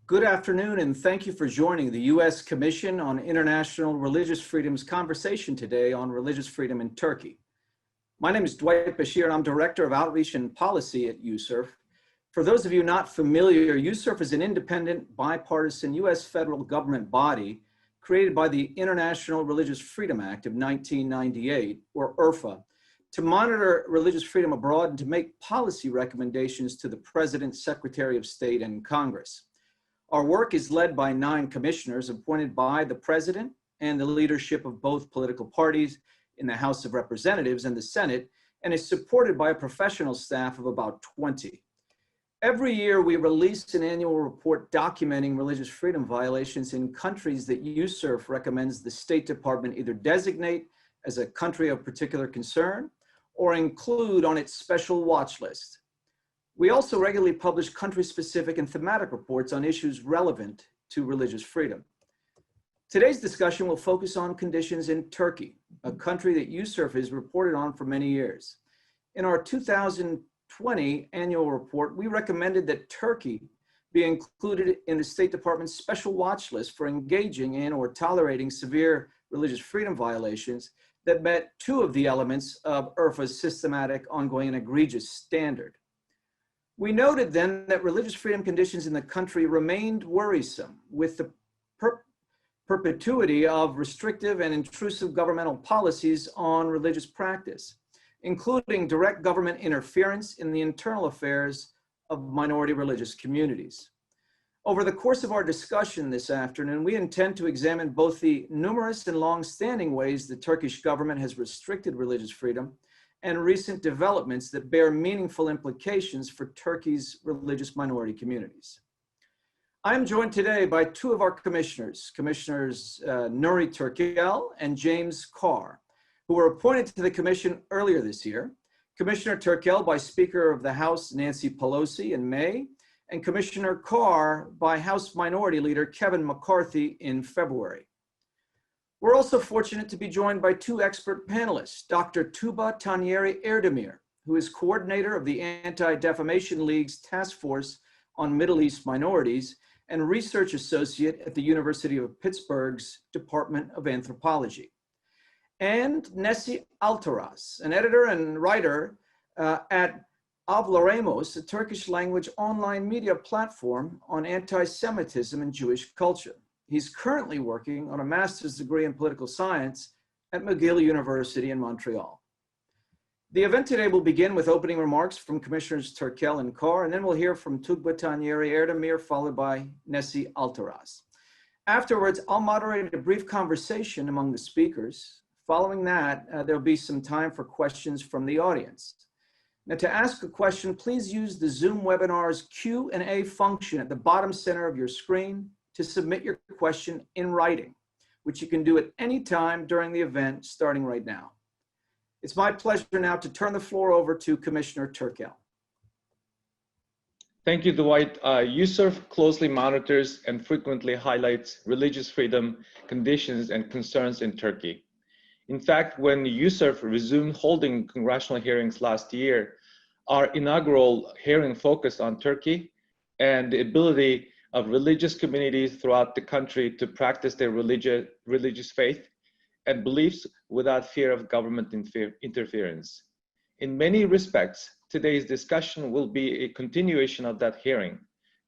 Good afternoon, and thank you for joining the U.S. Commission on International Religious Freedom's conversation today on religious freedom in Turkey. My name is Dwight Bashir, and I'm Director of Outreach and Policy at USCIRF. For those of you not familiar, USCIRF is an independent, bipartisan U.S. federal government body created by the International Religious Freedom Act of 1998, or IRFA, to monitor religious freedom abroad and to make policy recommendations to the President, Secretary of State, and Congress. Our work is led by 9 commissioners appointed by the President and the leadership of both political parties in the House of Representatives and the Senate, and is supported by a professional staff of about 20. Every year, we release an annual report documenting religious freedom violations in countries that USCIRF recommends the State Department either designate as a country of particular concern or include on its special watch list. We also regularly publish country-specific and thematic reports on issues relevant to religious freedom. Today's discussion will focus on conditions in Turkey, a country that USCIRF has reported on for many years. In our 2020 annual report, we recommended that Turkey be included in the State Department's special watch list for engaging in or tolerating severe religious freedom violations that met 2 of the elements of IRFA's systematic, ongoing, and egregious standard. We noted then that religious freedom conditions in the country remained worrisome, with the perpetuity of restrictive and intrusive governmental policies on religious practice, including direct government interference in the internal affairs of minority religious communities. Over the course of our discussion this afternoon, we intend to examine both the numerous and long-standing ways the Turkish government has restricted religious freedom and recent developments that bear meaningful implications for Turkey's religious minority communities. I am joined today by 2 of our commissioners, Commissioners Nury Turkel and James Carr, who were appointed to the commission earlier this year. Commissioner Turkel by Speaker of the House Nancy Pelosi in May, and Commissioner Carr by House Minority Leader Kevin McCarthy in February. We're also fortunate to be joined by 2 expert panelists, Dr. Tuğba Tanyeri-Erdemir, who is coordinator of the Anti-Defamation League's Task Force on Middle East Minorities and research associate at the University of Pittsburgh's Department of Anthropology, and Nesi Altaras, an editor and writer at Avlaremoz, a Turkish language online media platform on anti-Semitism and Jewish culture. He's currently working on a master's degree in political science at McGill University in Montreal. The event today will begin with opening remarks from Commissioners Turkel and Carr, and then we'll hear from Tuğba Tanyeri-Erdemir, followed by Nesi Altaras. Afterwards, I'll moderate a brief conversation among the speakers. Following that, there'll be some time for questions from the audience. Now, to ask a question, please use the Zoom webinar's Q&A function at the bottom center of your screen to submit your question in writing, which you can do at any time during the event, starting right now. It's my pleasure now to turn the floor over to Commissioner Turkel. Thank you, Dwight. USCIRF closely monitors and frequently highlights religious freedom conditions and concerns in Turkey. In fact, when USCIRF resumed holding congressional hearings last year, our inaugural hearing focused on Turkey and the ability of religious communities throughout the country to practice their religious faith and beliefs without fear of government interference. In many respects, today's discussion will be a continuation of that hearing,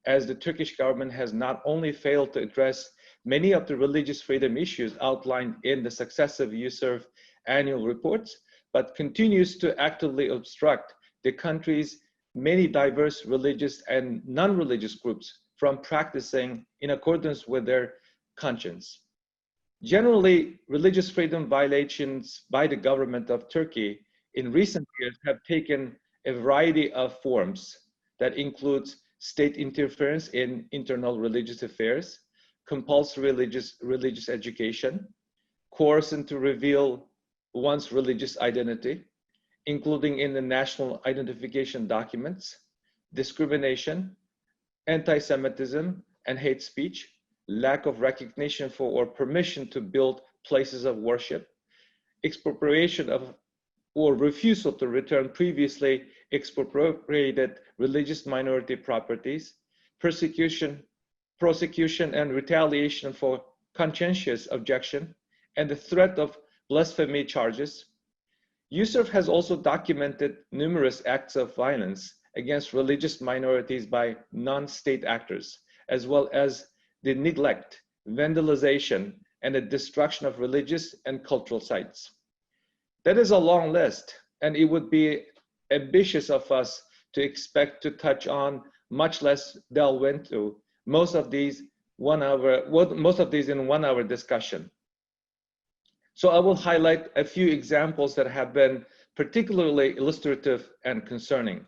as the Turkish government has not only failed to address many of the religious freedom issues outlined in the successive USCIRF annual reports, but continues to actively obstruct the country's many diverse religious and non-religious groups from practicing in accordance with their conscience. Generally, religious freedom violations by the government of Turkey in recent years have taken a variety of forms that includes state interference in internal religious affairs, compulsory religious education, coercion to reveal one's religious identity, including in the national identification documents, discrimination, anti-Semitism and hate speech, lack of recognition for or permission to build places of worship, expropriation of or refusal to return previously expropriated religious minority properties, persecution prosecution and retaliation for conscientious objection, and the threat of blasphemy charges. USCIRF has also documented numerous acts of violence against religious minorities by non-state actors, as well as the neglect, vandalization, and the destruction of religious and cultural sites. That is a long list, and it would be ambitious of us to expect to touch on, much less delve into, most of these in 1 hour discussion. So I will highlight a few examples that have been particularly illustrative and concerning.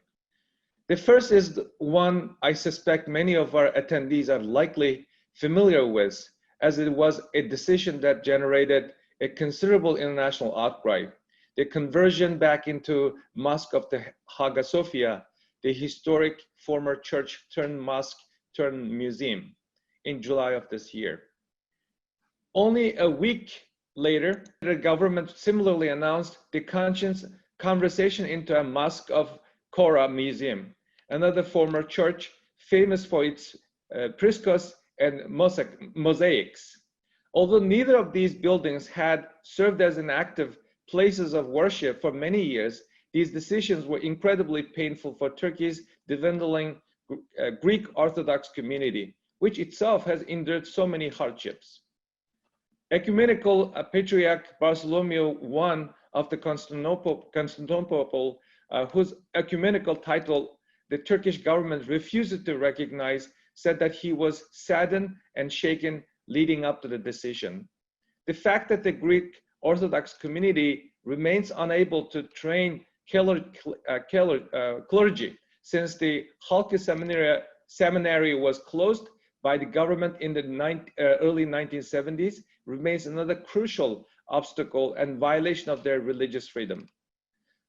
The first is one I suspect many of our attendees are likely familiar with, as it was a decision that generated a considerable international outcry: the conversion back into Mosque of the Hagia Sophia, the historic former church turned mosque turned museum, in July of this year. Only a week later, the government similarly announced the conversion into a Mosque of Chora museum, another former church famous for its frescoes and mosaics. Although neither of these buildings had served as an active places of worship for many years, these decisions were incredibly painful for Turkey's dwindling Greek Orthodox community, which itself has endured so many hardships. Ecumenical Patriarch Bartholomew I of the Constantinople, whose ecumenical title the Turkish government refused to recognize, said that he was saddened and shaken leading up to the decision. The fact that the Greek Orthodox community remains unable to train clergy since the Halki seminary was closed by the government in the early 1970s remains another crucial obstacle and violation of their religious freedom.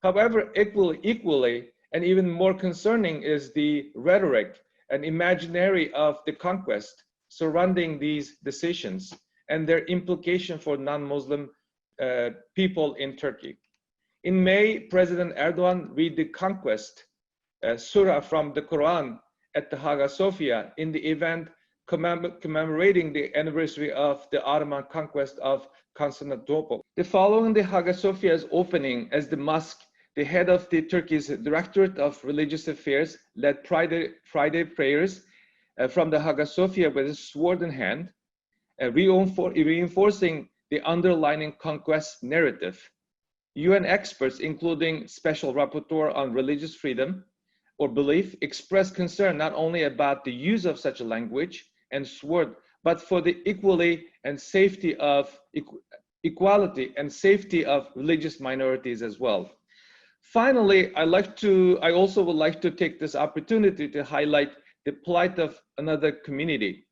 However, equally and even more concerning is the rhetoric and imaginary of the conquest surrounding these decisions and their implication for non-Muslim people in Turkey. In May, President Erdogan read the conquest surah from the Quran at the Hagia Sophia in the event commemorating the anniversary of the Ottoman conquest of Constantinople. Following the Hagia Sophia's opening as the mosque, the head of the Turkey's Directorate of Religious Affairs led Friday prayers from the Hagia Sophia with a sword in hand, reinforcing the underlying conquest narrative. UN experts, including Special Rapporteur on Religious Freedom or Belief, expressed concern not only about the use of such a language and sword, but for the equality and safety of religious minorities as well. Finally, I also would like to take this opportunity to highlight the plight of another community,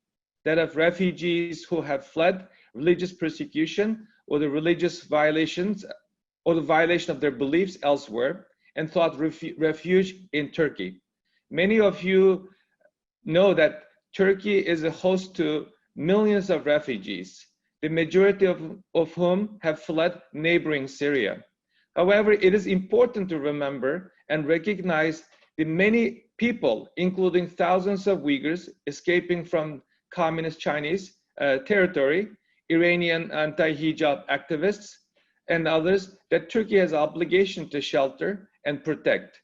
that of refugees who have fled religious persecution or the religious violations or the violation of their beliefs elsewhere and sought refuge in Turkey. Many of you know that Turkey is a host to millions of refugees, the majority of whom have fled neighboring Syria. However, it is important to remember and recognize the many people, including thousands of Uyghurs escaping from communist Chinese territory, Iranian anti-hijab activists, and others that Turkey has obligation to shelter and protect.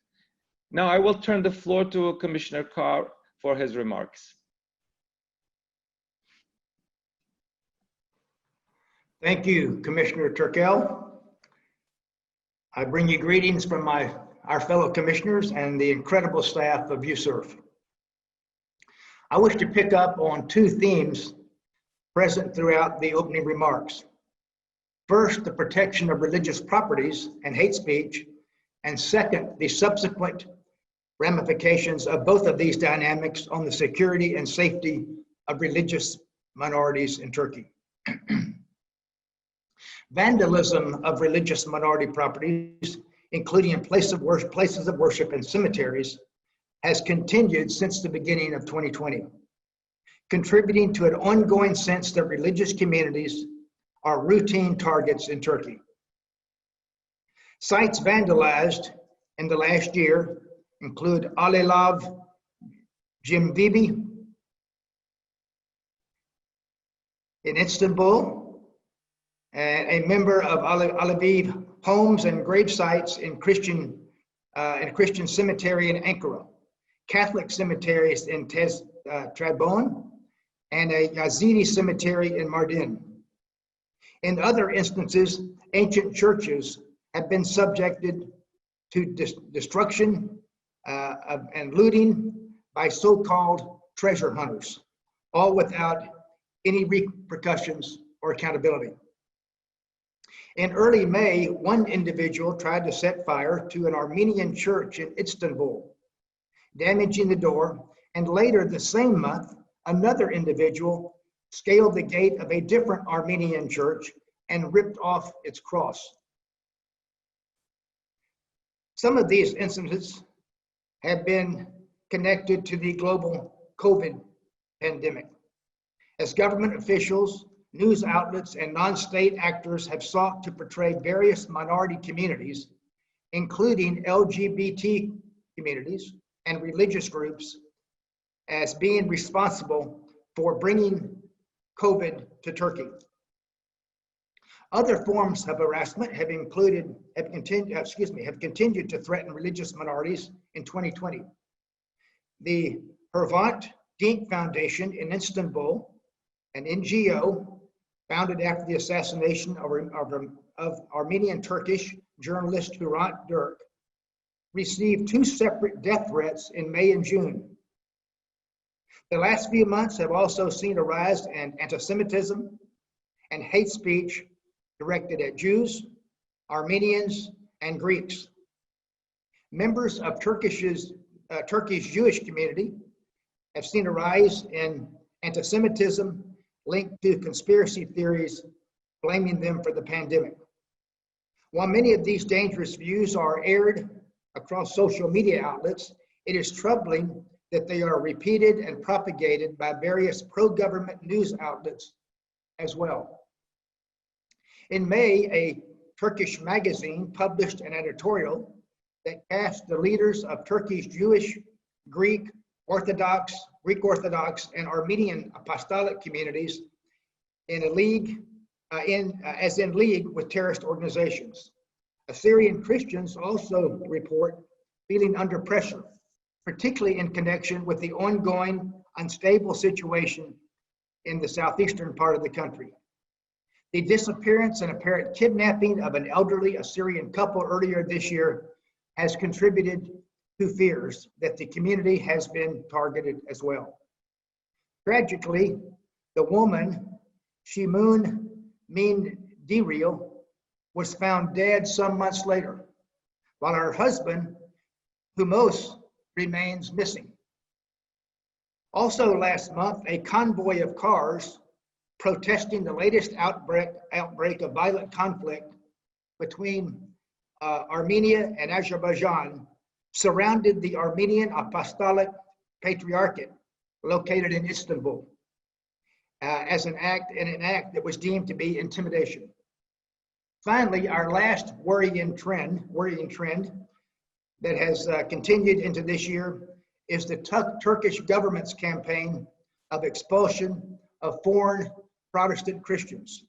Now I will turn the floor to Commissioner Carr for his remarks. Thank you, Commissioner Turkel. I bring you greetings from our fellow commissioners and the incredible staff of USCIRF. I wish to pick up on two themes present throughout the opening remarks. First, the protection of religious properties and hate speech, and second, the subsequent ramifications of both of these dynamics on the security and safety of religious minorities in Turkey. Vandalism of religious minority properties, including in places of worship and cemeteries, has continued since the beginning of 2020, contributing to an ongoing sense that religious communities are routine targets in Turkey. Sites vandalized in the last year include Alelav, Cimvibi, in Istanbul, and a member of Alevi homes and grave sites in Christian cemetery in Ankara, Catholic cemeteries in Trabzon, and a Yazidi cemetery in Mardin. In other instances, ancient churches have been subjected to destruction and looting by so-called treasure hunters, all without any repercussions or accountability. In early May, one individual tried to set fire to an Armenian church in Istanbul, damaging the door, and later the same month, another individual scaled the gate of a different Armenian church and ripped off its cross. Some of these incidents have been connected to the global COVID pandemic, as government officials, news outlets, and non-state actors have sought to portray various minority communities, including LGBT communities and religious groups, as being responsible for bringing COVID to Turkey. Other forms of harassment have continued to threaten religious minorities in 2020. The Hrvat Dink Foundation in Istanbul, an NGO founded after the assassination of Armenian Turkish journalist Hrant Dink, received 2 separate death threats in May and June. The last few months have also seen a rise in anti-Semitism and hate speech directed at Jews, Armenians, and Greeks. Members of Turkish Jewish community have seen a rise in anti-Semitism linked to conspiracy theories, blaming them for the pandemic. While many of these dangerous views are aired across social media outlets, it is troubling that they are repeated and propagated by various pro-government news outlets as well. In May, a Turkish magazine published an editorial that cast the leaders of Turkey's Jewish, Greek Orthodox, and Armenian apostolic communities in a league, as in league with terrorist organizations. Assyrian Christians also report feeling under pressure, particularly in connection with the ongoing unstable situation in the southeastern part of the country. The disappearance and apparent kidnapping of an elderly Assyrian couple earlier this year has contributed to fears that the community has been targeted as well. Tragically, the woman, Shimun Min Diril, was found dead some months later, while her husband, Humos, remains missing. Also last month, a convoy of cars protesting the latest outbreak of violent conflict between Armenia and Azerbaijan surrounded the Armenian Apostolic Patriarchate located in Istanbul as an act that was deemed to be intimidation. Finally, our last worrying trend that has continued into this year is the Turkish government's campaign of expulsion of foreign Protestant Christians.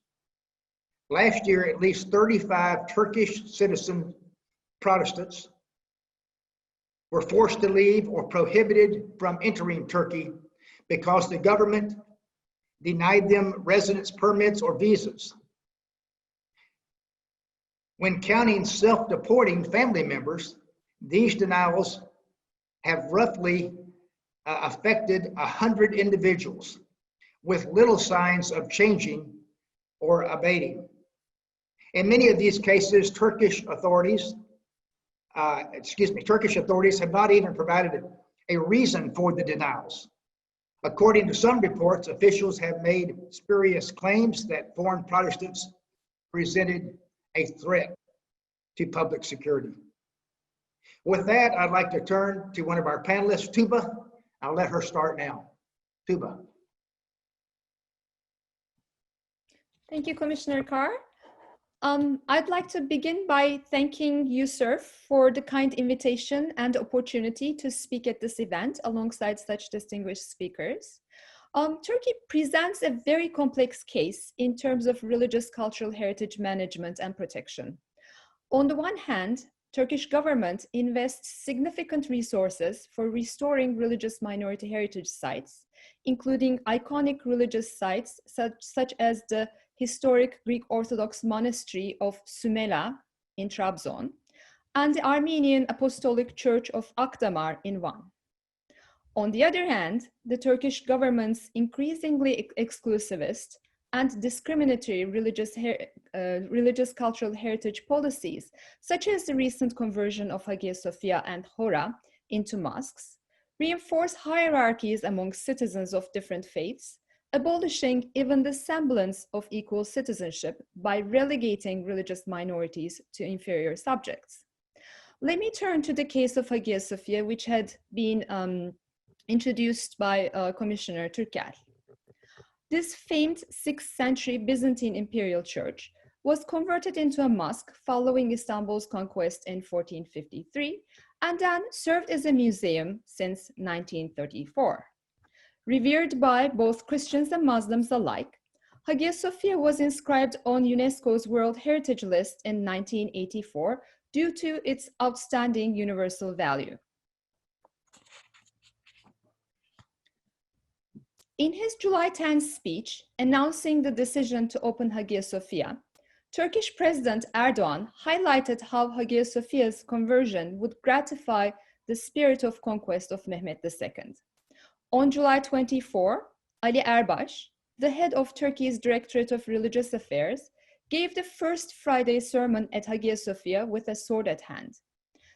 Last year, at least 35 Turkish citizen Protestants were forced to leave or prohibited from entering Turkey because the government denied them residence permits or visas. When counting self-deporting family members, these denials have roughly affected 100 individuals with little signs of changing or abating. In many of these cases, Turkish authorities have not even provided a reason for the denials. According to some reports, officials have made spurious claims that foreign Protestants presented a threat to public security. With that, I'd like to turn to one of our panelists, Tuğba. I'll let her start now. Tuğba. Thank you, Commissioner Carr. I'd like to begin by thanking USCIRF for the kind invitation and opportunity to speak at this event alongside such distinguished speakers. Turkey presents a very complex case in terms of religious cultural heritage management and protection. On the one hand, Turkish government invests significant resources for restoring religious minority heritage sites, including iconic religious sites such as the historic Greek Orthodox monastery of Sümela in Trabzon and the Armenian Apostolic Church of Akdamar in Van. On the other hand, the Turkish government's increasingly exclusivist and discriminatory religious cultural heritage policies, such as the recent conversion of Hagia Sophia and Chora into mosques, reinforce hierarchies among citizens of different faiths, abolishing even the semblance of equal citizenship by relegating religious minorities to inferior subjects. Let me turn to the case of Hagia Sophia, which had been introduced by Commissioner Turkel. This famed 6th century Byzantine imperial church was converted into a mosque following Istanbul's conquest in 1453 and then served as a museum since 1934. Revered by both Christians and Muslims alike, Hagia Sophia was inscribed on UNESCO's World Heritage List in 1984 due to its outstanding universal value. In his July 10th speech announcing the decision to open Hagia Sophia, Turkish President Erdogan highlighted how Hagia Sophia's conversion would gratify the spirit of conquest of Mehmet II. On July 24, Ali Erbaş, the head of Turkey's Directorate of Religious Affairs, gave the first Friday sermon at Hagia Sophia with a sword at hand,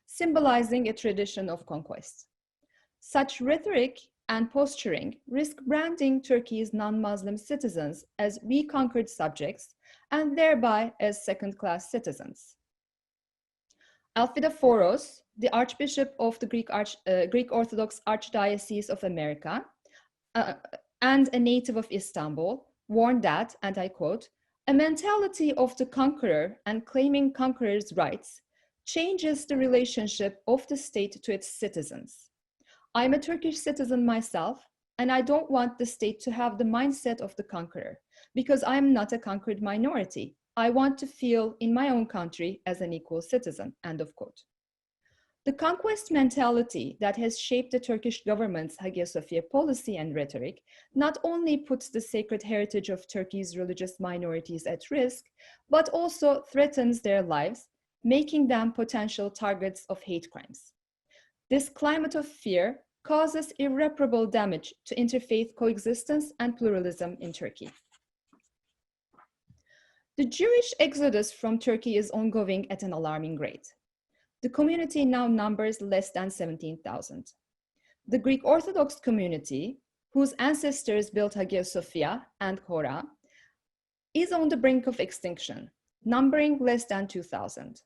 symbolizing a tradition of conquest. Such rhetoric and posturing risk branding Turkey's non-Muslim citizens as reconquered subjects and thereby as second-class citizens. Alphidaforos, the Archbishop of the Greek Orthodox Archdiocese of America and a native of Istanbul, warned that, and I quote, "A mentality of the conqueror and claiming conqueror's rights changes the relationship of the state to its citizens. I'm a Turkish citizen myself, and I don't want the state to have the mindset of the conqueror, because I'm not a conquered minority. I want to feel in my own country as an equal citizen," end of quote. The conquest mentality that has shaped the Turkish government's Hagia Sophia policy and rhetoric not only puts the sacred heritage of Turkey's religious minorities at risk, but also threatens their lives, making them potential targets of hate crimes. This climate of fear causes irreparable damage to interfaith coexistence and pluralism in Turkey. The Jewish exodus from Turkey is ongoing at an alarming rate. The community now numbers less than 17,000. The Greek Orthodox community, whose ancestors built Hagia Sophia and Chora, is on the brink of extinction, numbering less than 2,000.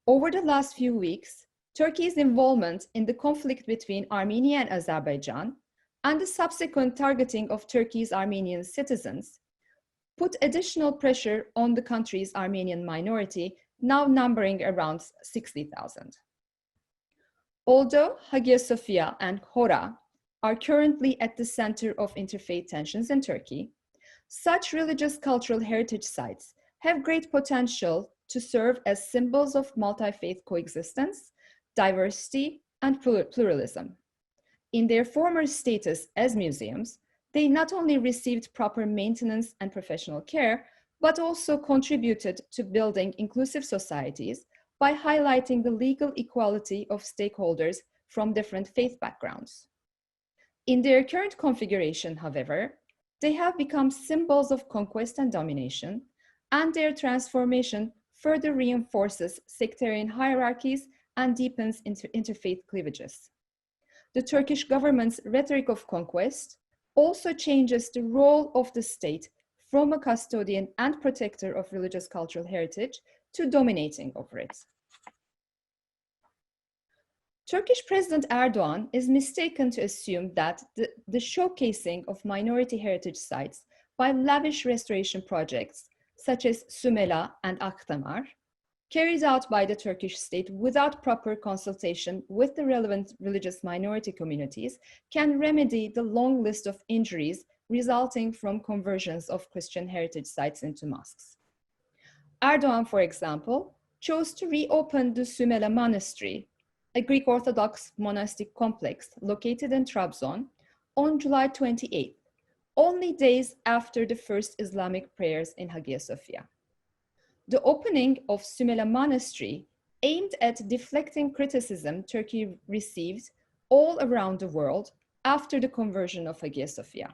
Over the last few weeks, Turkey's involvement in the conflict between Armenia and Azerbaijan and the subsequent targeting of Turkey's Armenian citizens put additional pressure on the country's Armenian minority, now numbering around 60,000. Although Hagia Sophia and Chora are currently at the center of interfaith tensions in Turkey, such religious cultural heritage sites have great potential to serve as symbols of multi-faith coexistence, diversity, and pluralism. In their former status as museums, they not only received proper maintenance and professional care, but also contributed to building inclusive societies by highlighting the legal equality of stakeholders from different faith backgrounds. In their current configuration, however, they have become symbols of conquest and domination, and their transformation further reinforces sectarian hierarchies and deepens interfaith cleavages. The Turkish government's rhetoric of conquest also changes the role of the state from a custodian and protector of religious cultural heritage to dominating over it. Turkish President Erdogan is mistaken to assume that the showcasing of minority heritage sites by lavish restoration projects such as Sümela and Akdamar carried out by the Turkish state without proper consultation with the relevant religious minority communities can remedy the long list of injuries resulting from conversions of Christian heritage sites into mosques. Erdogan, for example, chose to reopen the Sümele Monastery, a Greek Orthodox monastic complex located in Trabzon, on July 28th, only days after the first Islamic prayers in Hagia Sophia. The opening of Sümele Monastery aimed at deflecting criticism Turkey received all around the world after the conversion of Hagia Sophia.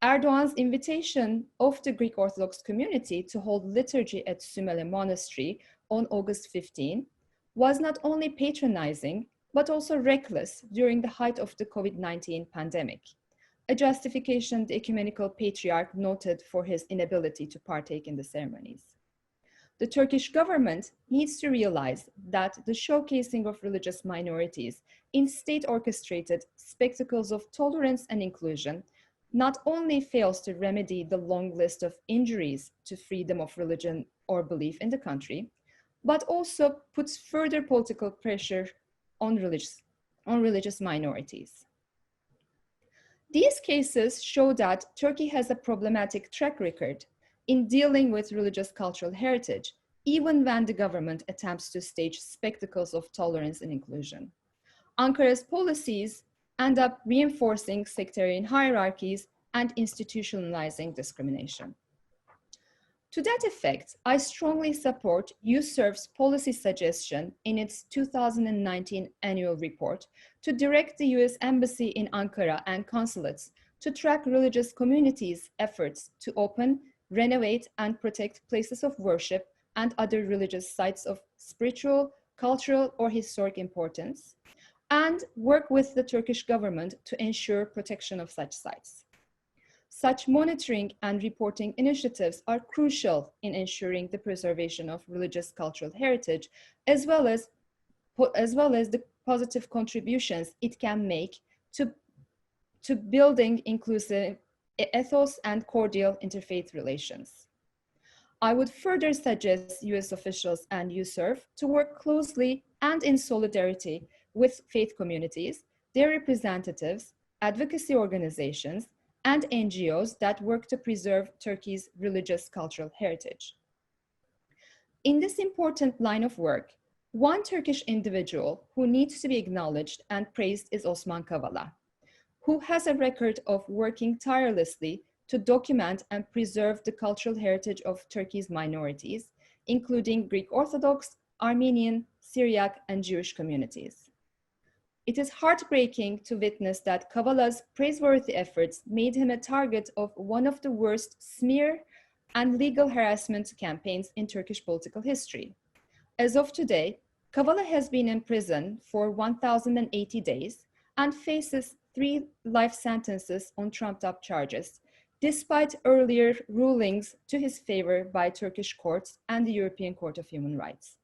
Erdogan's invitation of the Greek Orthodox community to hold liturgy at Sümele Monastery on August 15 was not only patronizing, but also reckless during the height of the COVID-19 pandemic, a justification the ecumenical patriarch noted for his inability to partake in the ceremonies. The Turkish government needs to realize that the showcasing of religious minorities in state-orchestrated spectacles of tolerance and inclusion not only fails to remedy the long list of injuries to freedom of religion or belief in the country, but also puts further political pressure on religious minorities. These cases show that Turkey has a problematic track record in dealing with religious cultural heritage, even when the government attempts to stage spectacles of tolerance and inclusion. Ankara's policies end up reinforcing sectarian hierarchies and institutionalizing discrimination. To that effect, I strongly support USCIRF's policy suggestion in its 2019 annual report to direct the US Embassy in Ankara and consulates to track religious communities' efforts to open, renovate, and protect places of worship and other religious sites of spiritual, cultural, or historic importance, and work with the Turkish government to ensure protection of such sites. Such monitoring and reporting initiatives are crucial in ensuring the preservation of religious cultural heritage, as well as the positive contributions it can make to building inclusive ethos and cordial interfaith relations. I would further suggest US officials and USCIRF to work closely and in solidarity with faith communities, their representatives, advocacy organizations, and NGOs that work to preserve Turkey's religious cultural heritage. In this important line of work, one Turkish individual who needs to be acknowledged and praised is Osman Kavala, who has a record of working tirelessly to document and preserve the cultural heritage of Turkey's minorities, including Greek Orthodox, Armenian, Syriac, and Jewish communities. It is heartbreaking to witness that Kavala's praiseworthy efforts made him a target of one of the worst smear and legal harassment campaigns in Turkish political history. As of today, Kavala has been in prison for 1,080 days and faces 3 life sentences on trumped-up charges, despite earlier rulings to his favor by Turkish courts and the European Court of Human Rights.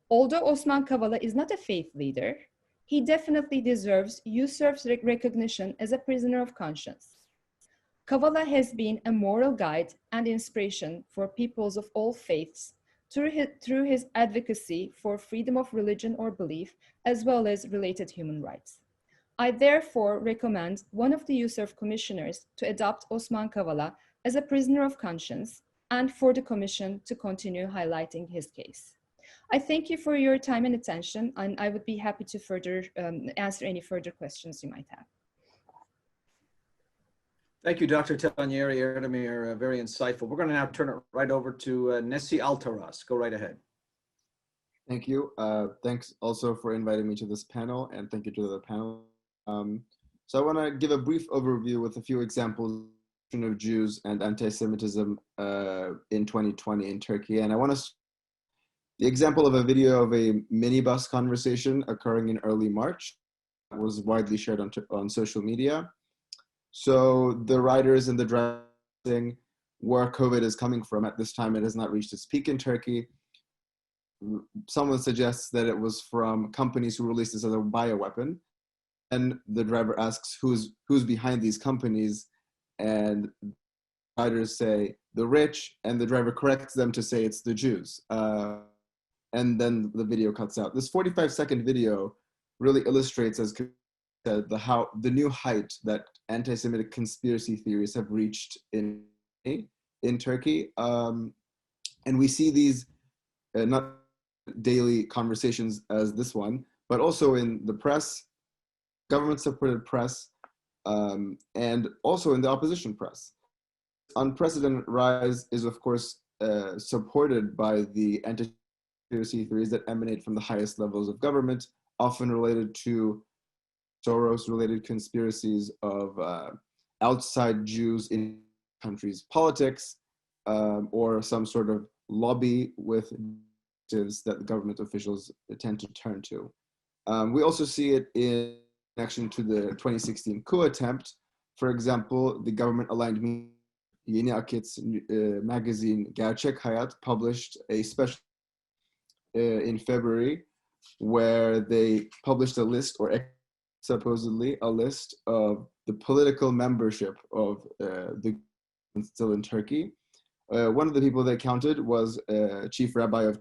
Although Osman Kavala is not a faith leader, he definitely deserves USCIRF's recognition as a prisoner of conscience. Kavala has been a moral guide and inspiration for peoples of all faiths through his advocacy for freedom of religion or belief, as well as related human rights. I therefore recommend one of the USCIRF commissioners to adopt Osman Kavala as a prisoner of conscience and for the commission to continue highlighting his case. I thank you for your time and attention, and I would be happy to further answer any further questions you might have. Thank you, Dr. Tanyeri-Erdemir, very insightful. We're going to now turn it right over to Nesi Altaras. Go right ahead. Thank you. Thanks also for inviting me to this panel, and thank you to the panel. So I want to give a brief overview with a few examples of Jews and anti-Semitism in 2020 in Turkey. And I want to the example of a video of a minibus conversation occurring in early March was widely shared on social media. So the writers and the driving where COVID is coming from. At this time, it has not reached its peak in Turkey. Someone suggests that it was from companies who released this as a bioweapon. And the driver asks who's behind these companies, and writers say the rich, and the driver corrects them to say it's the Jews. And then the video cuts out. This 45-second video really illustrates, as said, the new height that anti-Semitic conspiracy theories have reached in Turkey. And we see these not daily conversations as this one, but also in the press, government-supported press, and also in the opposition press. Unprecedented rise is, of course, supported by the anti-conspiracy theories that emanate from the highest levels of government, often related to Soros-related conspiracies of outside Jews in countries' politics, or some sort of lobby with that the government officials tend to turn to. We also see it in connection to the 2016 coup attempt. For example, the government-aligned media Yeni Akit's magazine Gerçek Hayat published a special in February where they published a list, or supposedly a list, of the political membership of the still in Turkey. One of the people they counted was Chief Rabbi of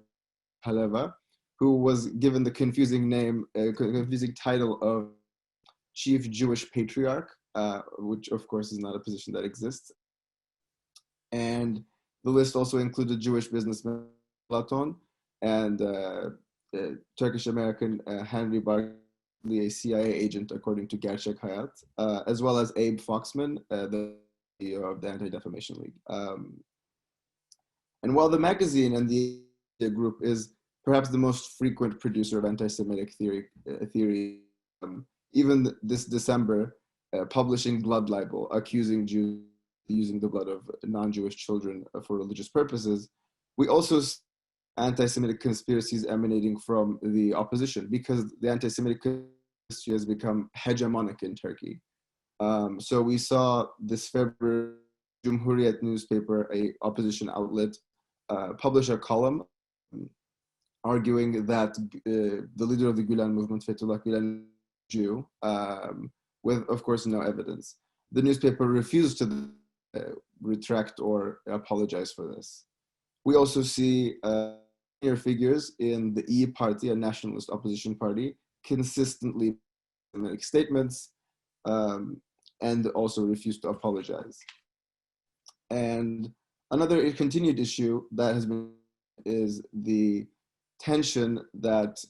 Haleva, who was given the confusing title of Chief Jewish Patriarch, which of course is not a position that exists. And the list also included Jewish businessman Platon and Turkish-American Henry Barkley, a CIA agent, according to Gerçek Hayat, as well as Abe Foxman, the CEO of the Anti-Defamation League. And while the magazine and the group is perhaps the most frequent producer of anti-Semitic theory, even this December, publishing blood libel, accusing Jews using the blood of non-Jewish children for religious purposes, we also see anti-Semitic conspiracies emanating from the opposition, because the anti-Semitic conspiracy has become hegemonic in Turkey. So we saw this February, Cumhuriyet newspaper, a opposition outlet, publish a column arguing that the leader of the Gülen movement, Fethullah Gülen, Jew, with, of course, no evidence. The newspaper refused to retract or apologize for this. We also see senior figures in the E Party, a nationalist opposition party, consistently make statements and also refuse to apologize. And another continued issue that has been is the tension that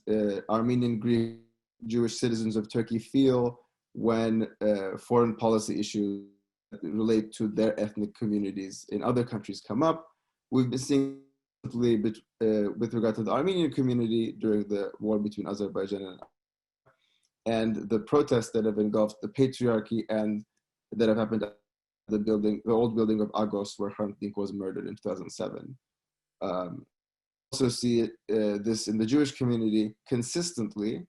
Armenian Greek Jewish citizens of Turkey feel when foreign policy issues that relate to their ethnic communities in other countries come up. We've been seeing with regard to the Armenian community during the war between Azerbaijan and the protests that have engulfed the patriarchy and that have happened at the old building of Agos, where Hrant Dink was murdered in 2007. Also see this in the Jewish community consistently.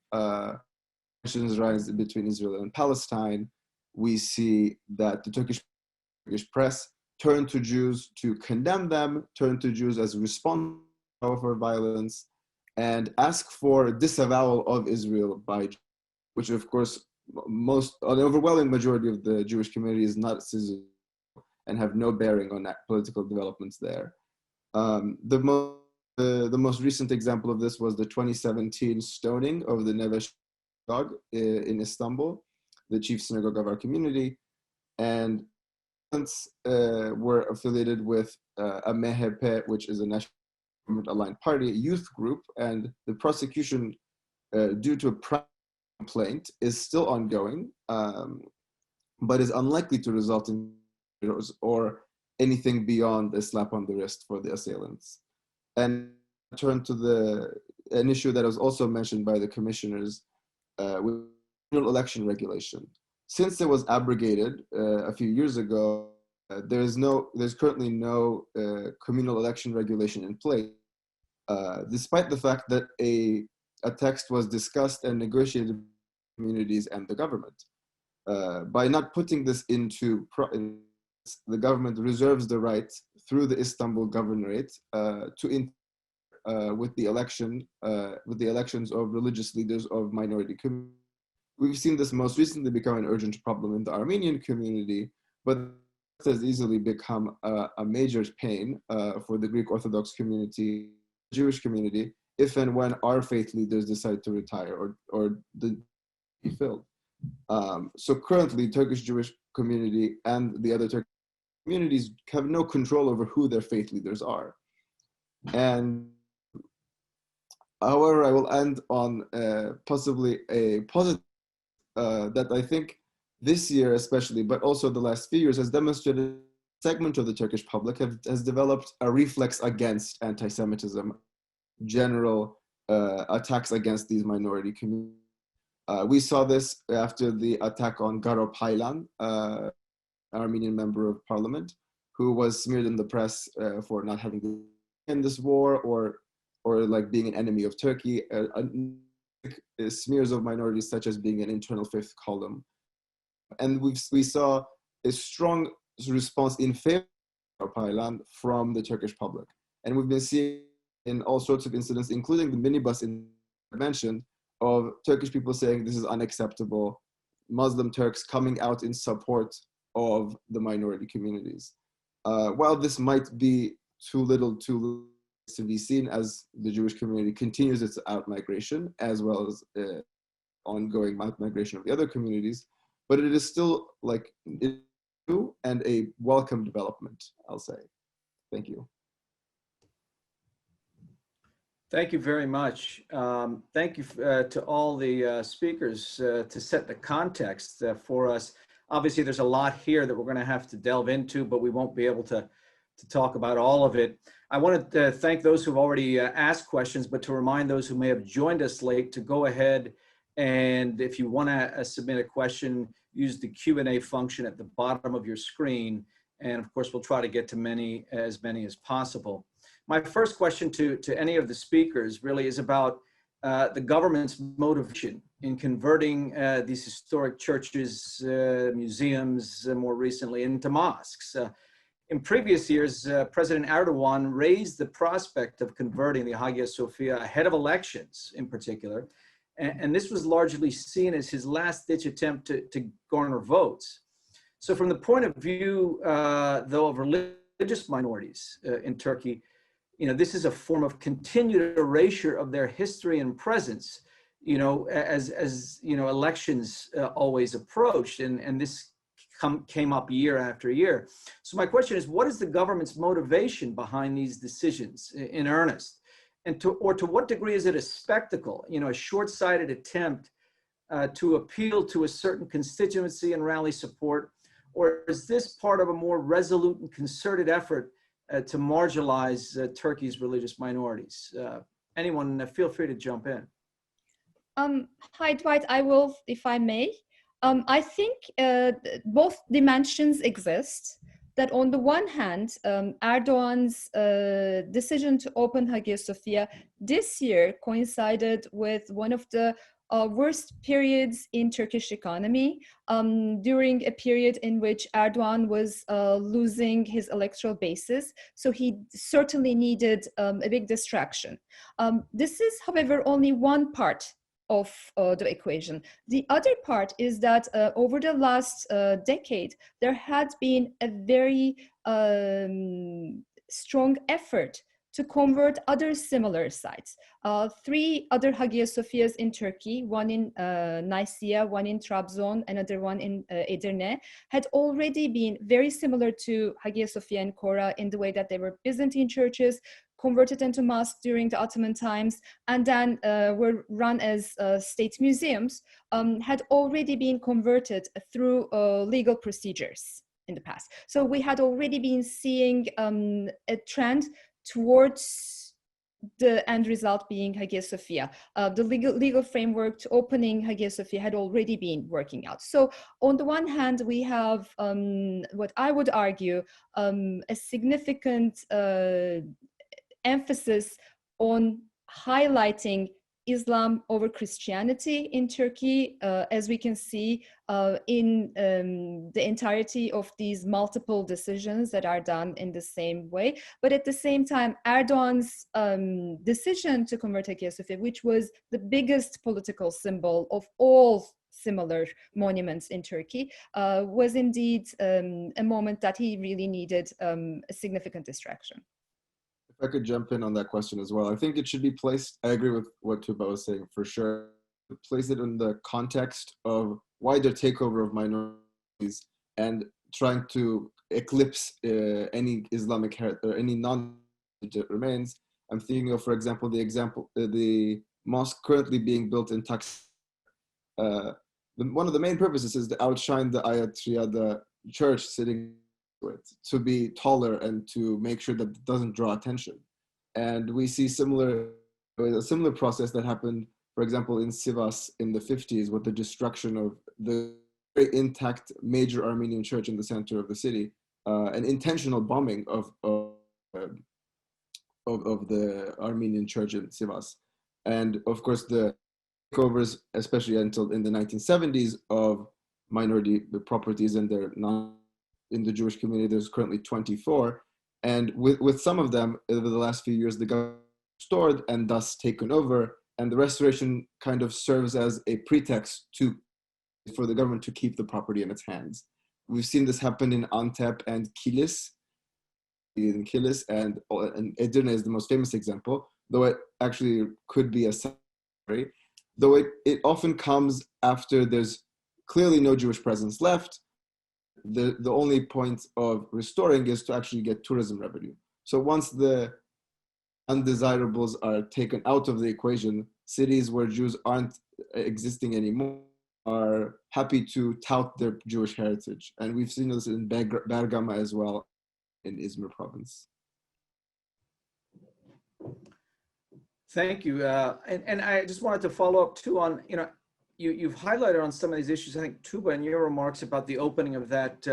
Tensions rise between Israel and Palestine. We see that the Turkish press turn to Jews to condemn them, turn to Jews as responsible for violence, and ask for disavowal of Israel by Jews, which of course an overwhelming majority of the Jewish community is not citizens and have no bearing on that political developments there. The most recent example of this was the 2017 stoning of the Neve synagogue in Istanbul, the chief synagogue of our community, and were affiliated with a MHP, which is a national government-aligned party, youth group, and the prosecution due to a complaint is still ongoing, but is unlikely to result in or anything beyond a slap on the wrist for the assailants. And turn to an issue that was also mentioned by the commissioners with election regulation. Since it was abrogated a few years ago, there's currently no communal election regulation in place, despite the fact that a text was discussed and negotiated with communities and the government. By not putting this into the government reserves the right through the Istanbul Governorate to with the elections of religious leaders of minority communities. We've seen this most recently become an urgent problem in the Armenian community, but has easily become a major pain for the Greek Orthodox community, Jewish community, if and when our faith leaders decide to retire or be filled. So currently, Turkish Jewish community and the other Turkish communities have no control over who their faith leaders are. And however, I will end on possibly a positive that I think this year especially, but also the last few years, has demonstrated a segment of the Turkish public has developed a reflex against anti-Semitism, general attacks against these minority communities. We saw this after the attack on Garo Paylan, Armenian member of parliament, who was smeared in the press for not having been in this war or like being an enemy of Turkey, smears of minorities such as being an internal fifth column. And we saw a strong response in favor of Paylan from the Turkish public. And we've been seeing in all sorts of incidents, including the minibus mentioned, of Turkish people saying this is unacceptable, Muslim Turks coming out in support of the minority communities. While this might be too little to be seen as the Jewish community continues its out-migration, as well as ongoing migration of the other communities, but it is still like new and a welcome development, I'll say. Thank you. Thank you very much. Thank you to all the speakers to set the context for us. Obviously, there's a lot here that we're going to have to delve into, but we won't be able to talk about all of it. I want to thank those who've already asked questions, but to remind those who may have joined us late to go ahead and if you want to submit a question, use the Q&A function at the bottom of your screen. And of course, we'll try to get to as many as possible. My first question to any of the speakers really is about the government's motivation in converting these historic churches, museums, more recently into mosques. In previous years, President Erdogan raised the prospect of converting the Hagia Sophia ahead of elections in particular. And this was largely seen as his last-ditch attempt to garner votes. So from the point of view, though, of religious minorities in Turkey, this is a form of continued erasure of their history and presence, as elections always approached, and this came up year after year. So my question is, what is the government's motivation behind these decisions in earnest? And to what degree is it a spectacle, a short-sighted attempt to appeal to a certain constituency and rally support? Or is this part of a more resolute and concerted effort to marginalize Turkey's religious minorities? Anyone, feel free to jump in. Hi, Dwight, I will, if I may. I think both dimensions exist. That on the one hand, Erdogan's decision to open Hagia Sophia this year coincided with one of the worst periods in Turkish economy, during a period in which Erdogan was losing his electoral basis. So he certainly needed a big distraction. This is, however, only one part of the equation. The other part is that over the last decade, there had been a very strong effort to convert other similar sites. 3 other Hagia Sophias in Turkey, one in Nicaea, one in Trabzon, another one in Edirne, had already been very similar to Hagia Sophia and Chora in the way that they were Byzantine churches, converted into mosques during the Ottoman times, and then were run as state museums, had already been converted through legal procedures in the past. So we had already been seeing a trend towards the end result being Hagia Sophia. The legal framework to opening Hagia Sophia had already been working out. So on the one hand, we have what I would argue a significant emphasis on highlighting Islam over Christianity in Turkey, as we can see in the entirety of these multiple decisions that are done in the same way. But at the same time, Erdogan's decision to convert Hagia Sophia, which was the biggest political symbol of all similar monuments in Turkey, was indeed a moment that he really needed a significant distraction. If I could jump in on that question as well, I think it should be placed, I agree with what Tuğba was saying for sure, place it in the context of wider takeover of minorities and trying to eclipse any Islamic or any non-legit remains. I'm thinking of, for example, the mosque currently being built in Taksim. One of the main purposes is to outshine the Ayat Riyada church sitting to be taller and to make sure that it doesn't draw attention. And we see a similar process that happened, for example, in Sivas in the 50s with the destruction of the very intact major Armenian church in the center of the city, an intentional bombing of the Armenian church in Sivas. And of course, the takeovers, especially until in the 1970s, of minority properties in the Jewish community, there's currently 24. And with some of them, over the last few years, the government restored and thus taken over. And the restoration kind of serves as a pretext for the government to keep the property in its hands. We've seen this happen in Antep and Kilis. In Kilis and Edirne is the most famous example, though it actually could be a secondary, though it often comes after there's clearly no Jewish presence left. The only point of restoring is to actually get tourism revenue. So once the undesirables are taken out of the equation, cities where Jews aren't existing anymore are happy to tout their Jewish heritage. And we've seen this in Bergama as well, in Izmir province. Thank you. And I just wanted to follow up too on, you've highlighted on some of these issues, I think, Tuğba, in your remarks about the opening of that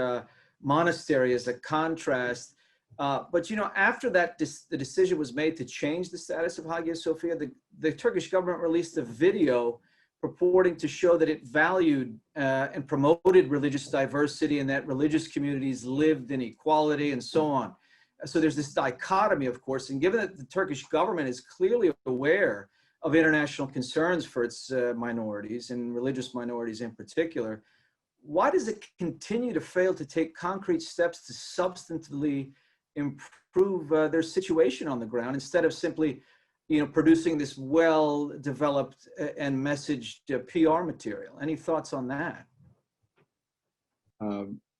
monastery as a contrast. But, after that, the decision was made to change the status of Hagia Sophia, the Turkish government released a video purporting to show that it valued and promoted religious diversity and that religious communities lived in equality and so on. So there's this dichotomy, of course, and given that the Turkish government is clearly aware of international concerns for its minorities and religious minorities in particular, why does it continue to fail to take concrete steps to substantively improve their situation on the ground instead of simply producing this well-developed and messaged PR material? Any thoughts on that?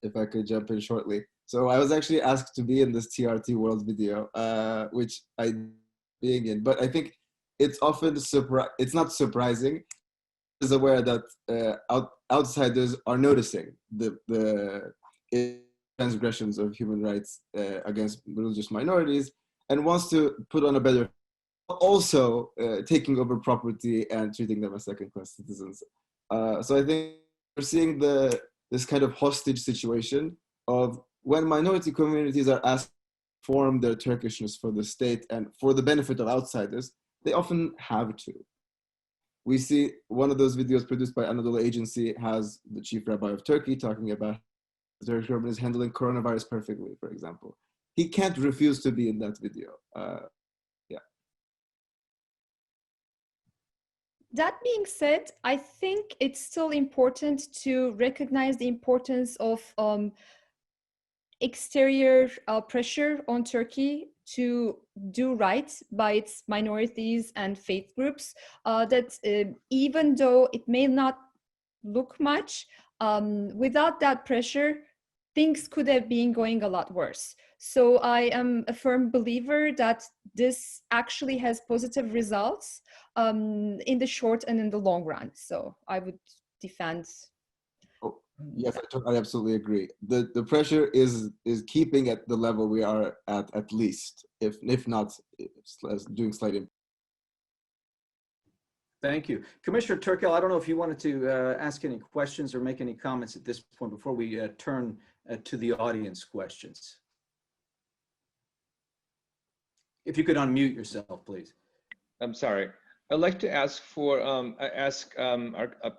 If I could jump in shortly. So I was actually asked to be in this TRT World video, which I'm being in, but I think it's often it's not surprising. Is aware that outsiders are noticing the transgressions of human rights against religious minorities and wants to put on a better, also taking over property and treating them as second-class citizens. So I think we're seeing this kind of hostage situation of when minority communities are asked to form their Turkishness for the state and for the benefit of outsiders, they often have to. We see one of those videos produced by Anadolu Agency has the chief rabbi of Turkey talking about the Turkish government is handling coronavirus perfectly, for example. He can't refuse to be in that video. That being said, I think it's still important to recognize the importance of exterior pressure on Turkey to do right by its minorities and faith groups, that even though it may not look much, without that pressure, things could have been going a lot worse. So I am a firm believer that this actually has positive results in the short and in the long run. So I would defend. Yes, I absolutely agree. The pressure is keeping at the level we are at least, if not doing slight. Thank you. Commissioner Turkel, I don't know if you wanted to ask any questions or make any comments at this point before we turn to the audience questions. If you could unmute yourself, please. I'm sorry. I'd like to ask our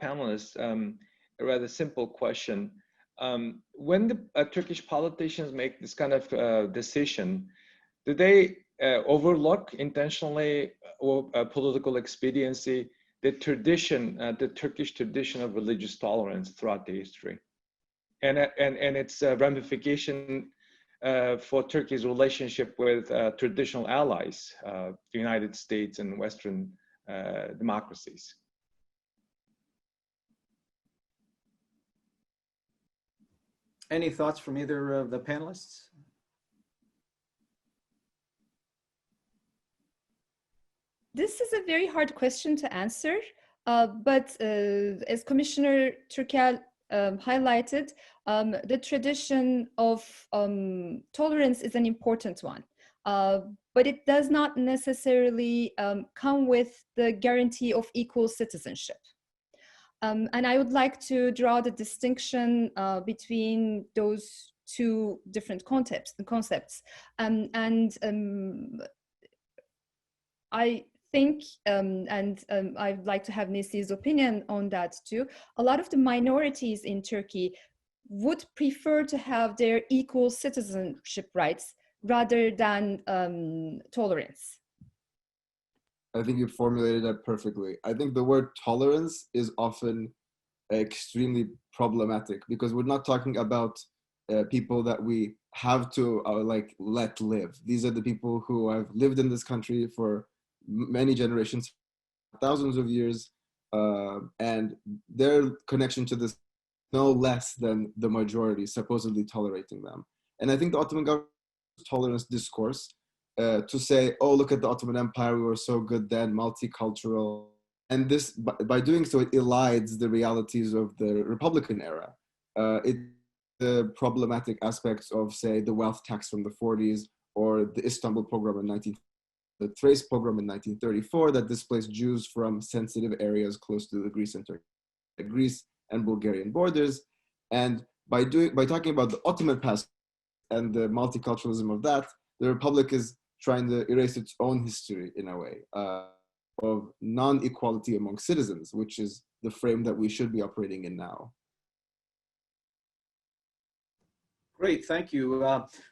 panelists a rather simple question. When the Turkish politicians make this kind of decision, do they overlook intentionally or political expediency the tradition, the Turkish tradition of religious tolerance throughout the history, and its ramification for Turkey's relationship with traditional allies, the United States and Western democracies. Any thoughts from either of the panelists? This is a very hard question to answer, but as Commissioner Turkel highlighted, the tradition of tolerance is an important one, but it does not necessarily come with the guarantee of equal citizenship. And I would like to draw the distinction between those two different concepts. I think, I'd like to have Nesi's opinion on that too, a lot of the minorities in Turkey would prefer to have their equal citizenship rights rather than tolerance. I think you formulated that perfectly. I think the word tolerance is often extremely problematic because we're not talking about people that we have to like let live. These are the people who have lived in this country for many generations, thousands of years, and their connection to this no less than the majority supposedly tolerating them. And I think the Ottoman government's tolerance discourse to say, oh, look at the Ottoman Empire, we were so good then, multicultural. And this, by doing so, it elides the realities of the Republican era. The problematic aspects of, say, the wealth tax from the 40s or the Istanbul pogrom in the Thrace pogrom in 1934 that displaced Jews from sensitive areas close to the Greece and Bulgarian borders. And by talking about the Ottoman past and the multiculturalism of that, the Republic is trying to erase its own history in a way of non-equality among citizens, which is the frame that we should be operating in now. Great, thank you.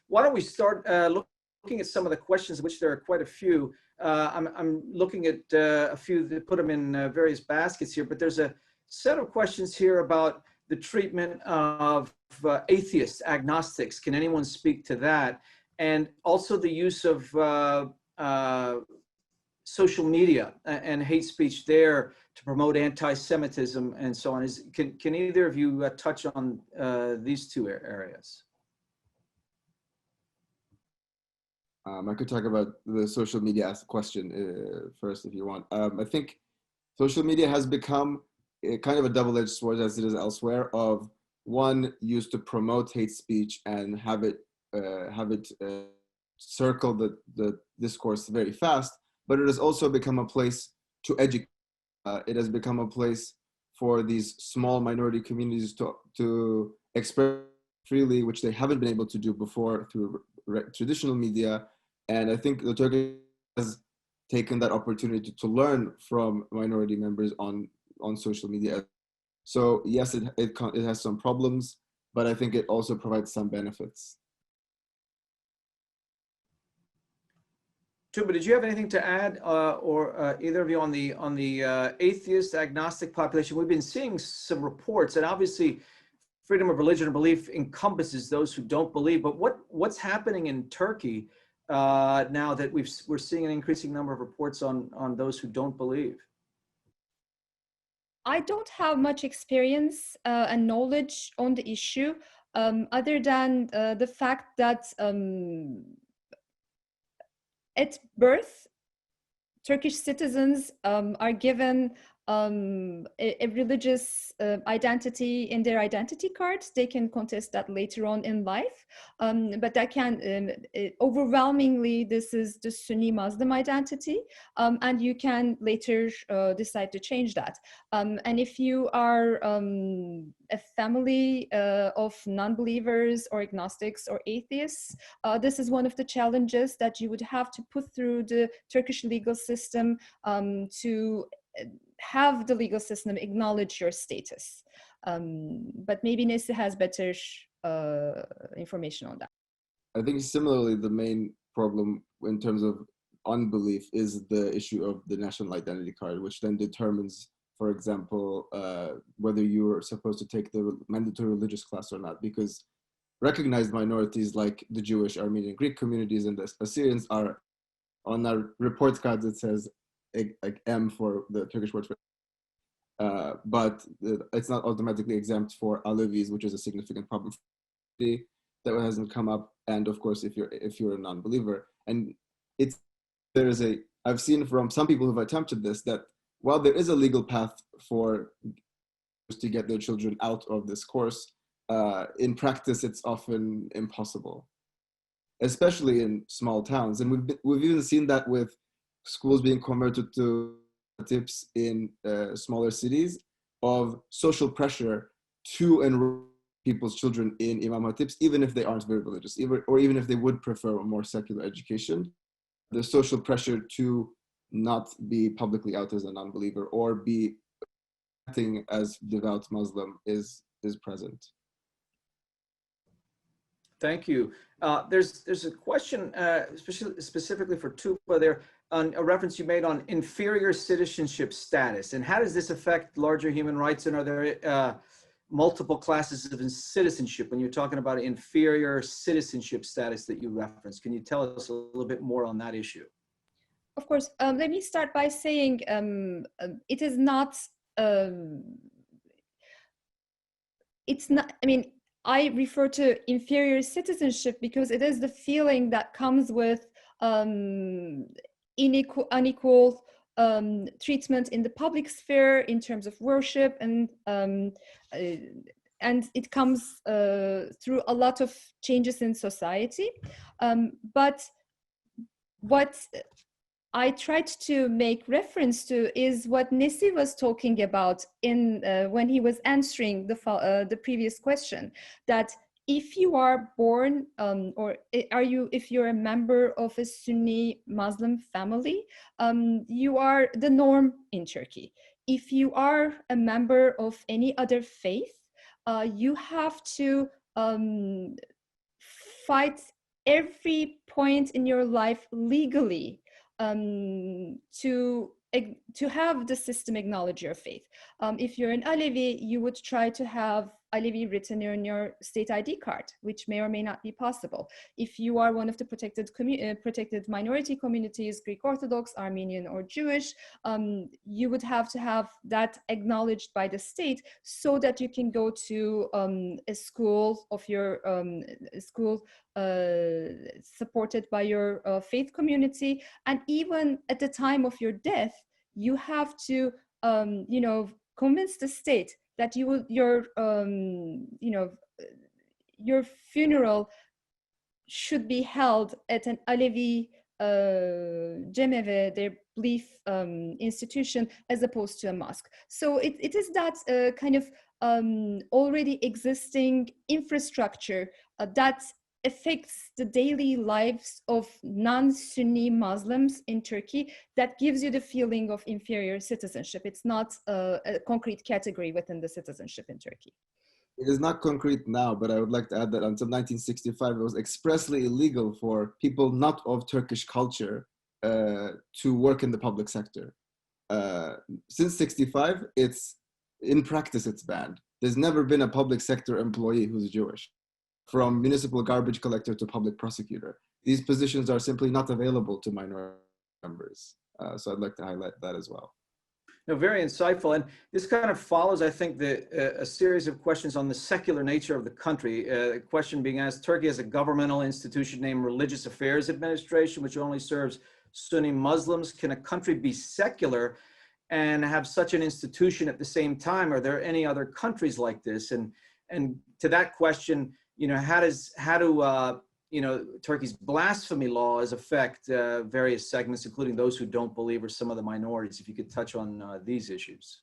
Why don't we start looking at some of the questions, which there are quite a few. I'm looking at a few that put them in various baskets here, but there's a set of questions here about the treatment of atheists, agnostics. Can anyone speak to that? And also the use of social media and hate speech there to promote anti-Semitism and so on. Can either of you touch on these two areas? I could talk about the social media question first if you want. I think social media has become kind of a double-edged sword, as it is elsewhere, of one used to promote hate speech and have it circle the discourse very fast, but it has also become a place to educate. It has become a place for these small minority communities to express freely, which they haven't been able to do before through traditional media. And I think the Turkish has taken that opportunity to learn from minority members on social media. So yes, it has some problems, but I think it also provides some benefits. Tuğba, did you have anything to add, or either of you on the atheist, agnostic population? We've been seeing some reports, and obviously, freedom of religion or belief encompasses those who don't believe. But what's happening in Turkey now that we're seeing an increasing number of reports on those who don't believe? I don't have much experience and knowledge on the issue, other than the fact that at birth, Turkish citizens are given a religious identity in their identity cards. They can contest that later on in life, but that can overwhelmingly, this is the Sunni Muslim identity, and you can later decide to change that. And if you are a family of non-believers or agnostics or atheists, this is one of the challenges that you would have to put through the Turkish legal system to have the legal system acknowledge your status. But maybe Nesi has better information on that. I think similarly, the main problem in terms of unbelief is the issue of the national identity card, which then determines, for example, whether you are supposed to take the mandatory religious class or not, because recognized minorities like the Jewish, Armenian, Greek communities and the Assyrians are on our report cards. It says like M for the Turkish word for, but it's not automatically exempt for Alevis, which is a significant problem that hasn't come up. And of course, if you're a non-believer, and I've seen from some people who've attempted this that while there is a legal path for to get their children out of this course, in practice, it's often impossible, especially in small towns. And we've even seen that with schools being converted to tips in smaller cities of social pressure to enroll people's children in Imam Hatips, even if they aren't very religious, or even if they would prefer a more secular education. The social pressure to not be publicly out as a non-believer or be acting as devout Muslim is present. Thank you. There's a question specifically for Tuğba there on a reference you made on inferior citizenship status, and how does this affect larger human rights, and are there multiple classes of citizenship when you're talking about inferior citizenship status that you referenced? Can you tell us a little bit more on that issue? Of course. Let me start by saying it is not, it's not, I mean, I refer to inferior citizenship because it is the feeling that comes with unequal treatment in the public sphere in terms of worship, and it comes through a lot of changes in society. But what I tried to make reference to is what Nesi was talking about in when he was answering the previous question, that if you are born if you're a member of a Sunni Muslim family, you are the norm in Turkey. If you are a member of any other faith, you have to fight every point in your life legally to have the system acknowledge your faith. If you're an Alevi, you would try to have Alevi written on your state ID card, which may or may not be possible. If you are one of the protected minority communities, Greek Orthodox, Armenian, or Jewish, you would have to have that acknowledged by the state so that you can go to a school of your school supported by your faith community. And even at the time of your death, you have to, convince the state that your funeral should be held at an Alevi Cemeve, their belief institution, as opposed to a mosque. So it is that kind of already existing infrastructure that affects the daily lives of non-Sunni Muslims in Turkey that gives you the feeling of inferior citizenship. It's not a concrete category within the citizenship in Turkey. It is not concrete now, but I would like to add that until 1965, it was expressly illegal for people not of Turkish culture to work in the public sector. Since 65, in practice, it's banned. There's never been a public sector employee who's Jewish, from municipal garbage collector to public prosecutor. These positions are simply not available to minority members. So I'd like to highlight that as well. No, very insightful. And this kind of follows, I think, a series of questions on the secular nature of the country. A question being asked, Turkey has a governmental institution named Religious Affairs Administration, which only serves Sunni Muslims. Can a country be secular and have such an institution at the same time? Are there any other countries like this? And to that question, how do Turkey's blasphemy laws affect various segments, including those who don't believe or some of the minorities? If you could touch on these issues.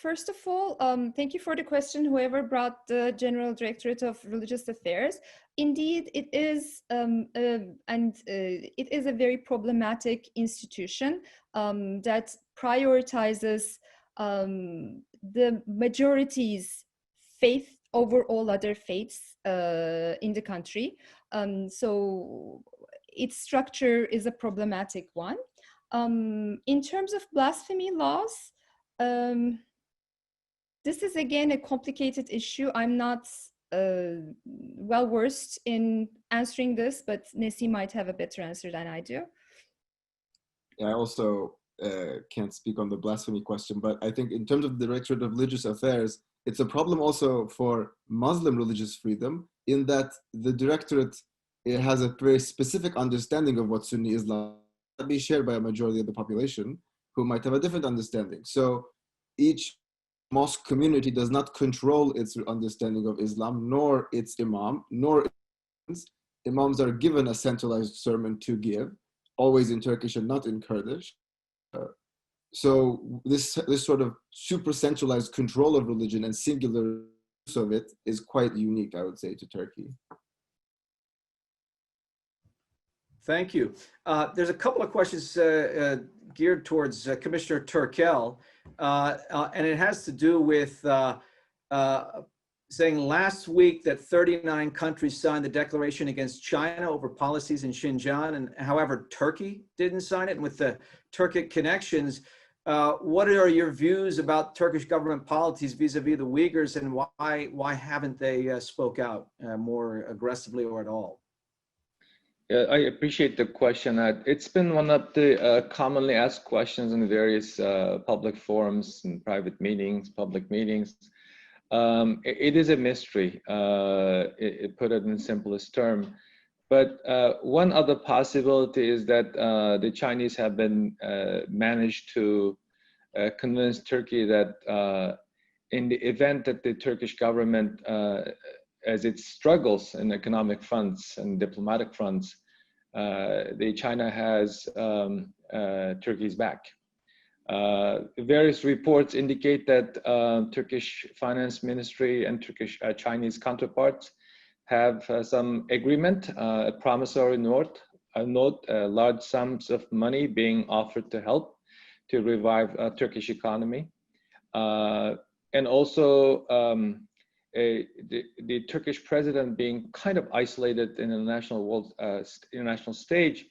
First of all, thank you for the question, whoever brought the General Directorate of Religious Affairs. Indeed, it is, it is a very problematic institution that prioritizes the majority's faith over all other faiths in the country. So its structure is a problematic one. In terms of blasphemy laws, this is again a complicated issue. I'm not well versed in answering this, but Nesi might have a better answer than I do. I also can't speak on the blasphemy question, but I think in terms of the Directorate of Religious Affairs, it's a problem also for Muslim religious freedom, in that the Directorate, it has a very specific understanding of what Sunni Islam is, not be shared by a majority of the population who might have a different understanding. So each mosque community does not control its understanding of Islam, nor its imam, nor its imams are given a centralized sermon to give, always in Turkish and not in Kurdish. So this sort of super centralized control of religion and singular use of it is quite unique, I would say, to Turkey. Thank you. There's a couple of questions geared towards Commissioner Turkel, and it has to do with saying last week that 39 countries signed the declaration against China over policies in Xinjiang, and however, Turkey didn't sign it. And with the Turkic connections, what are your views about Turkish government policies vis-a-vis the Uyghurs, and why haven't they spoke out more aggressively or at all? I appreciate the question. It's been one of the commonly asked questions in various public forums and private meetings, public meetings. It is a mystery, put it in the simplest term. But one other possibility is that the Chinese have been managed to convince Turkey that in the event that the Turkish government, as it struggles in economic fronts and diplomatic fronts, China has Turkey's back. Various reports indicate that Turkish Finance Ministry and Turkish Chinese counterparts have some agreement, a promissory note, large sums of money being offered to help to revive Turkish economy. And also the Turkish president being kind of isolated in the international stage,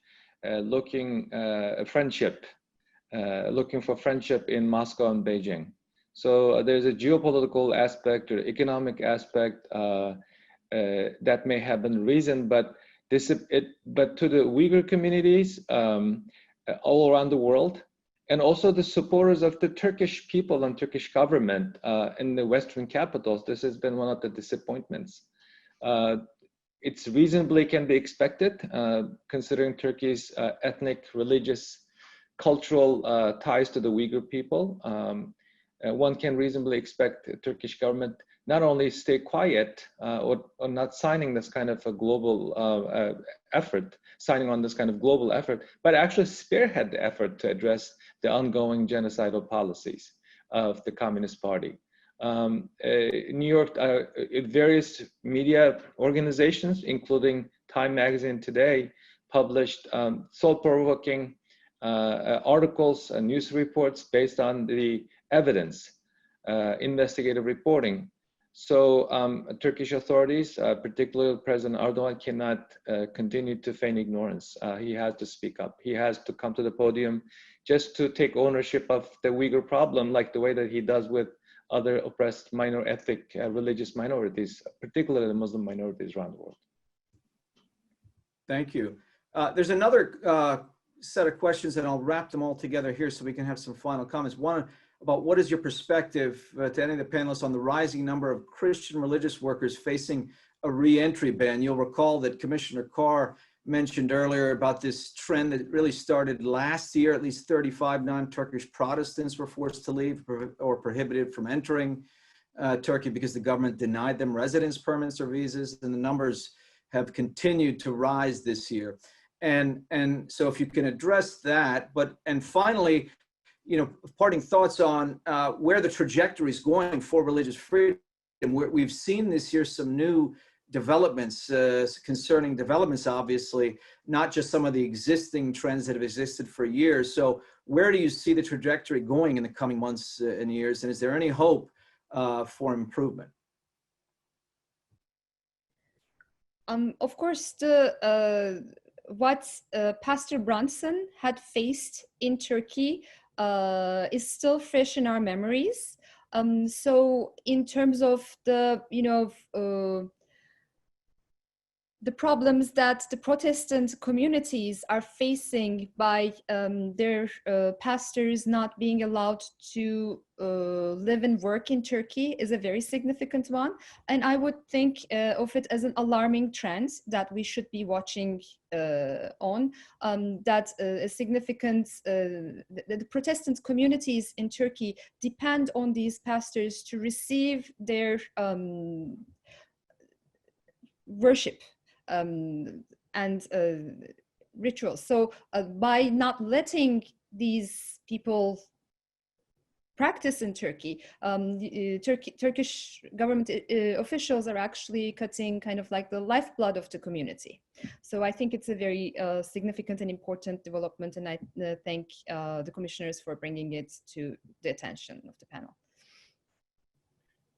looking for friendship in Moscow and Beijing. So there's a geopolitical aspect or economic aspect that may have been reason, but to the Uyghur communities all around the world, and also the supporters of the Turkish people and Turkish government in the Western capitals, this has been one of the disappointments. It's reasonably can be expected, considering Turkey's ethnic, religious, cultural ties to the Uyghur people. One can reasonably expect the Turkish government not only stay quiet or not signing this kind of a global effort, signing on this kind of global effort, but actually spearhead the effort to address the ongoing genocidal policies of the Communist Party. New York, various media organizations, including Time Magazine today, published thought-provoking articles and news reports based on the evidence, investigative reporting. So Turkish authorities, particularly President Erdogan, cannot continue to feign ignorance. He has to speak up. He has to come to the podium just to take ownership of the Uyghur problem, like the way that he does with other oppressed ethnic religious minorities, particularly the Muslim minorities around the world. Thank you. There's another set of questions, and I'll wrap them all together here so we can have some final comments. One about what is your perspective to any of the panelists on the rising number of Christian religious workers facing a re-entry ban? You'll recall that Commissioner Carr mentioned earlier about this trend that really started last year. At least 35 non-Turkish Protestants were forced to leave or prohibited from entering Turkey because the government denied them residence permits or visas, and the numbers have continued to rise this year. And so if you can address that, and finally, parting thoughts on where the trajectory is going for religious freedom. We've seen this year some new developments concerning developments, obviously, not just some of the existing trends that have existed for years. So where do you see the trajectory going in the coming months and years? And is there any hope for improvement? Of course, what Pastor Brunson had faced in Turkey is still fresh in our memories. So in terms of the, the problems that the Protestant communities are facing by their pastors not being allowed to live and work in Turkey is a very significant one. And I would think of it as an alarming trend that we should be watching on, that a significant, the Protestant communities in Turkey depend on these pastors to receive their worship and rituals. So by not letting these people practice in Turkey, Turkish government officials are actually cutting kind of like the lifeblood of the community. So I think it's a very significant and important development, and I thank the commissioners for bringing it to the attention of the panel.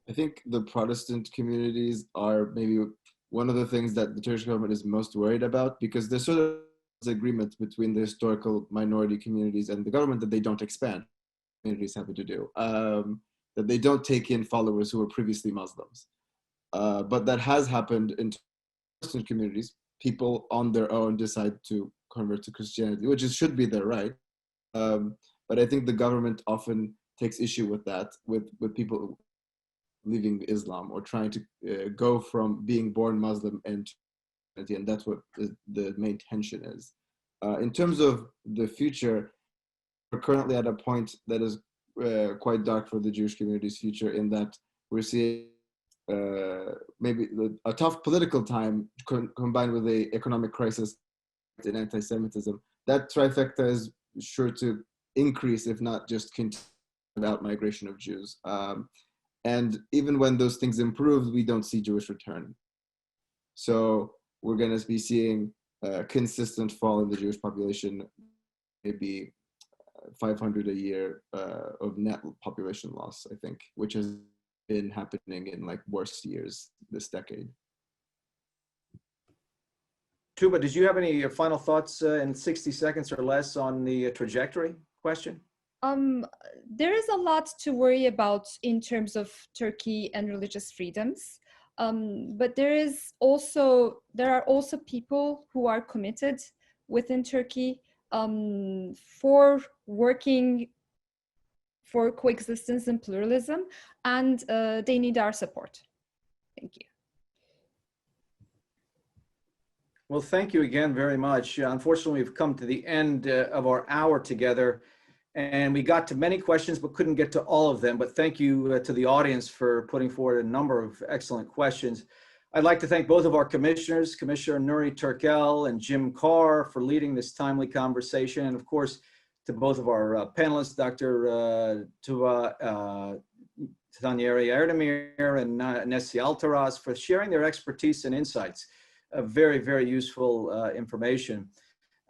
I think the Protestant communities are maybe one of the things that the Turkish government is most worried about, because there's sort of agreement between the historical minority communities and the government that they don't expand. Communities happen to do, that they don't take in followers who were previously Muslims. But that has happened in Protestant communities. People on their own decide to convert to Christianity, which should be their right. But I think the government often takes issue with that, with people leaving Islam or trying to go from being born Muslim and that's what the main tension is. In terms of the future, we're currently at a point that is quite dark for the Jewish community's future, in that we're seeing maybe a tough political time combined with the economic crisis and anti-Semitism. That trifecta is sure to increase, if not just continue, without migration of Jews. And even when those things improve, we don't see Jewish return. So we're going to be seeing a consistent fall in the Jewish population, maybe 500 a year of net population loss, I think, which has been happening in like worse years this decade. Tuğba, did you have any final thoughts in 60 seconds or less on the trajectory question? There is a lot to worry about in terms of Turkey and religious freedoms, but there are also people who are committed within Turkey for working for coexistence and pluralism, and they need our support. Thank you. Well, thank you again very much. Unfortunately, we've come to the end of our hour together, and we got to many questions but couldn't get to all of them. But thank you to the audience for putting forward a number of excellent questions. I'd like to thank both of our commissioners, Commissioner Nury Turkel and Jim Carr, for leading this timely conversation. And of course, to both of our panelists, Dr. Tuğba Tanyeri-Erdemir and Nesi Altaras, for sharing their expertise and insights. Very, very useful information.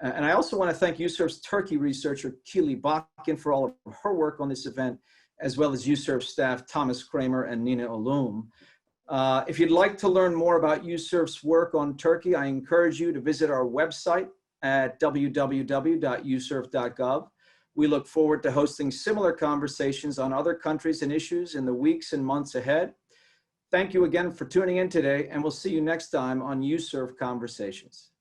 And I also want to thank USCIRF's Turkey researcher, Keely Bakken, for all of her work on this event, as well as USCIRF staff, Thomas Kramer and Nina Olum. If you'd like to learn more about USCIRF's work on Turkey, I encourage you to visit our website at www.uscirf.gov. We look forward to hosting similar conversations on other countries and issues in the weeks and months ahead. Thank you again for tuning in today, and we'll see you next time on USCIRF Conversations.